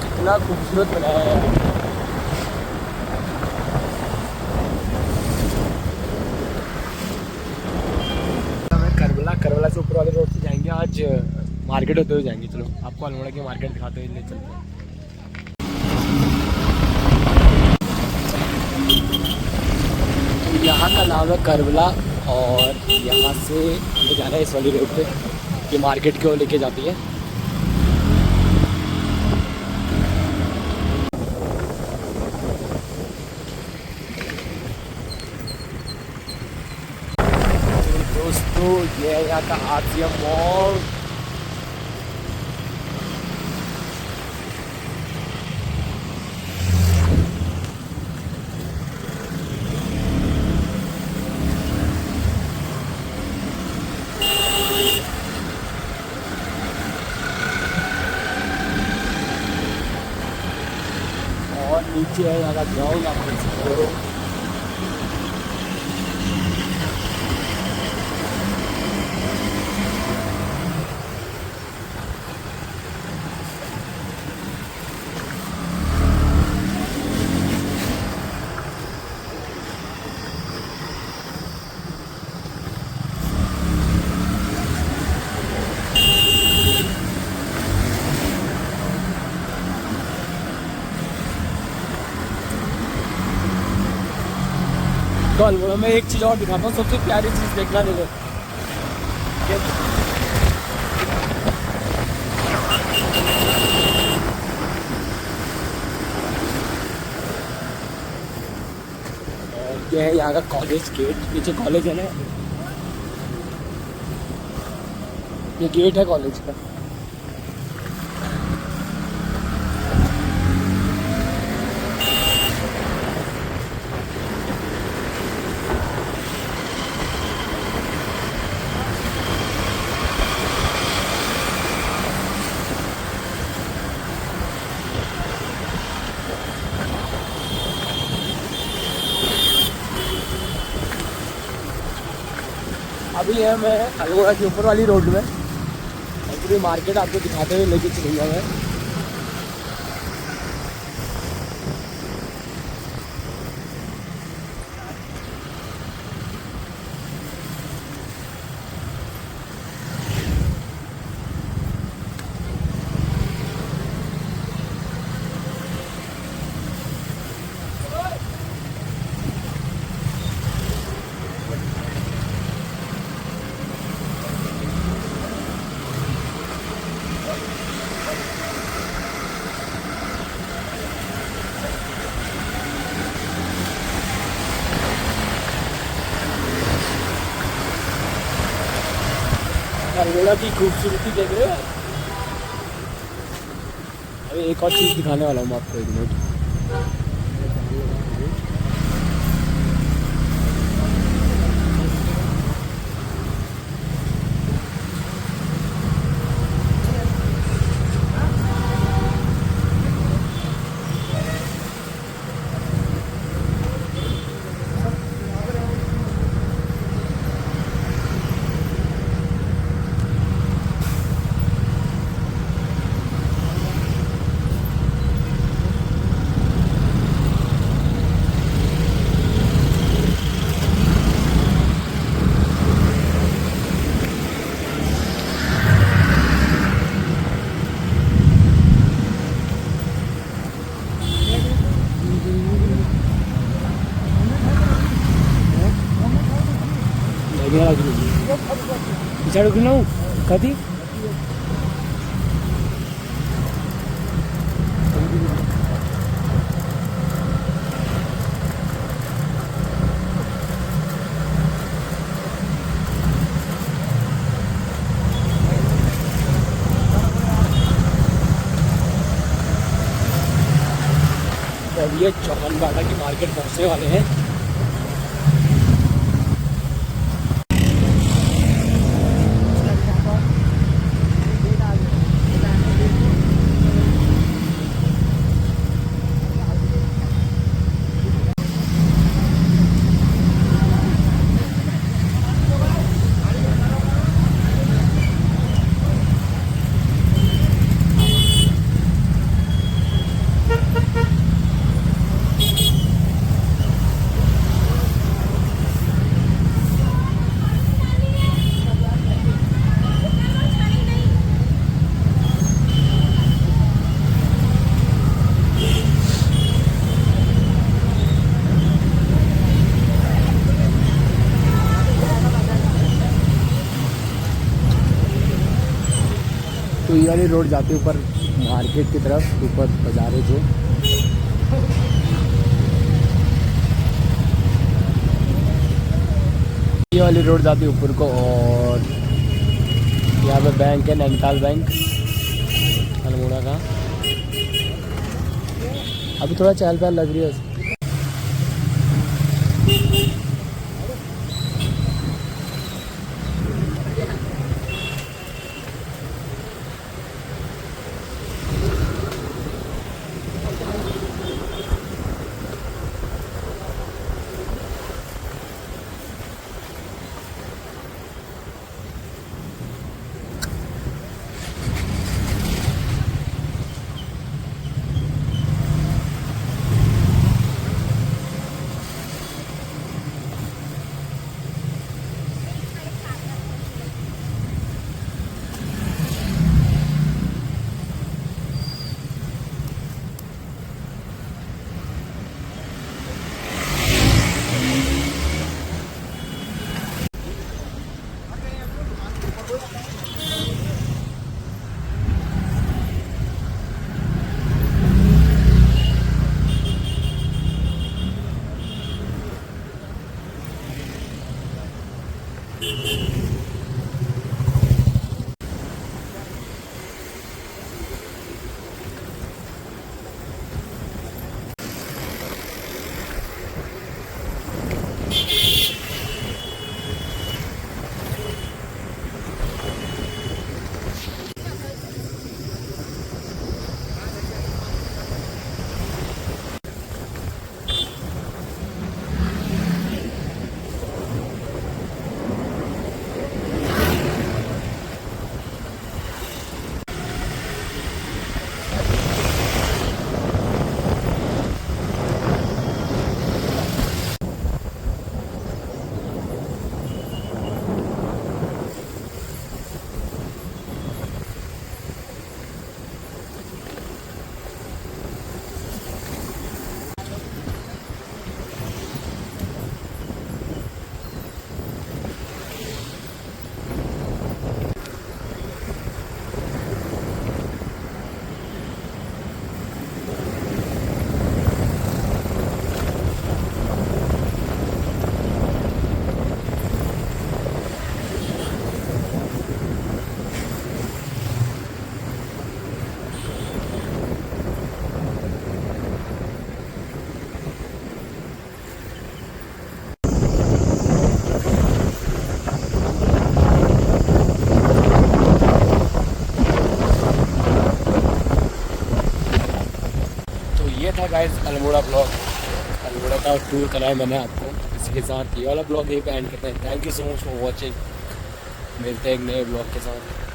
कितना खूबसूरत बनाया है यार। हमें करबला करबला से ऊपर वाले रोड से जाएंगे आज, मार्केट होते हुए जाएंगे। चलो आपको अल्मोड़ा की मार्केट दिखाते हुए ले चलते हैं। तो यहाँ का नाम है करबला और यहाँ से हमें जाना है इस वाली रोड पे, ये मार्केट की ओर लेके जाती है। दोस्तों ये है यहाँ का आरसीएम मॉल। और नीचे है यहाँ का ग्राउंड, आप देख सकते हो। तो अल्मोड़ा में एक चीज़ और दिखाता हूँ, सबसे प्यारी चीज़ देखना देखो। ये है यहाँ का कॉलेज गेट, पीछे कॉलेज है ना, ये गेट है कॉलेज का। अभी है मैं अल्मोड़ा की ऊपर वाली रोड में, और पूरी मार्केट आपको दिखाते हुए लेके चलूँगा मैं। अल्मोड़ा की खूबसूरती देख रहे हो। अभी एक और चीज़ दिखाने वाला हूँ मैं आपको, एक मिनट। पिछाड़ी किन कति और ये चौहान बाटा की मार्केट पहुंचने वाले हैं। ये वाली रोड जाती है ऊपर मार्केट की तरफ, ऊपर बाजार है जो। ये वाली रोड जाती है ऊपर को, और यहाँ पे बैंक है, नैनीताल बैंक अल्मोड़ा का। अभी थोड़ा चहल पहल लग रही है। ये था गाइस अल्मोड़ा ब्लॉग, अल्मोड़ा का टूर कराया मैंने आपको। इसी के साथ ये वाला ब्लॉग यहीं पे एंड करते हैं। Thank you so much for watching. मिलते हैं एक नए ब्लॉग के साथ।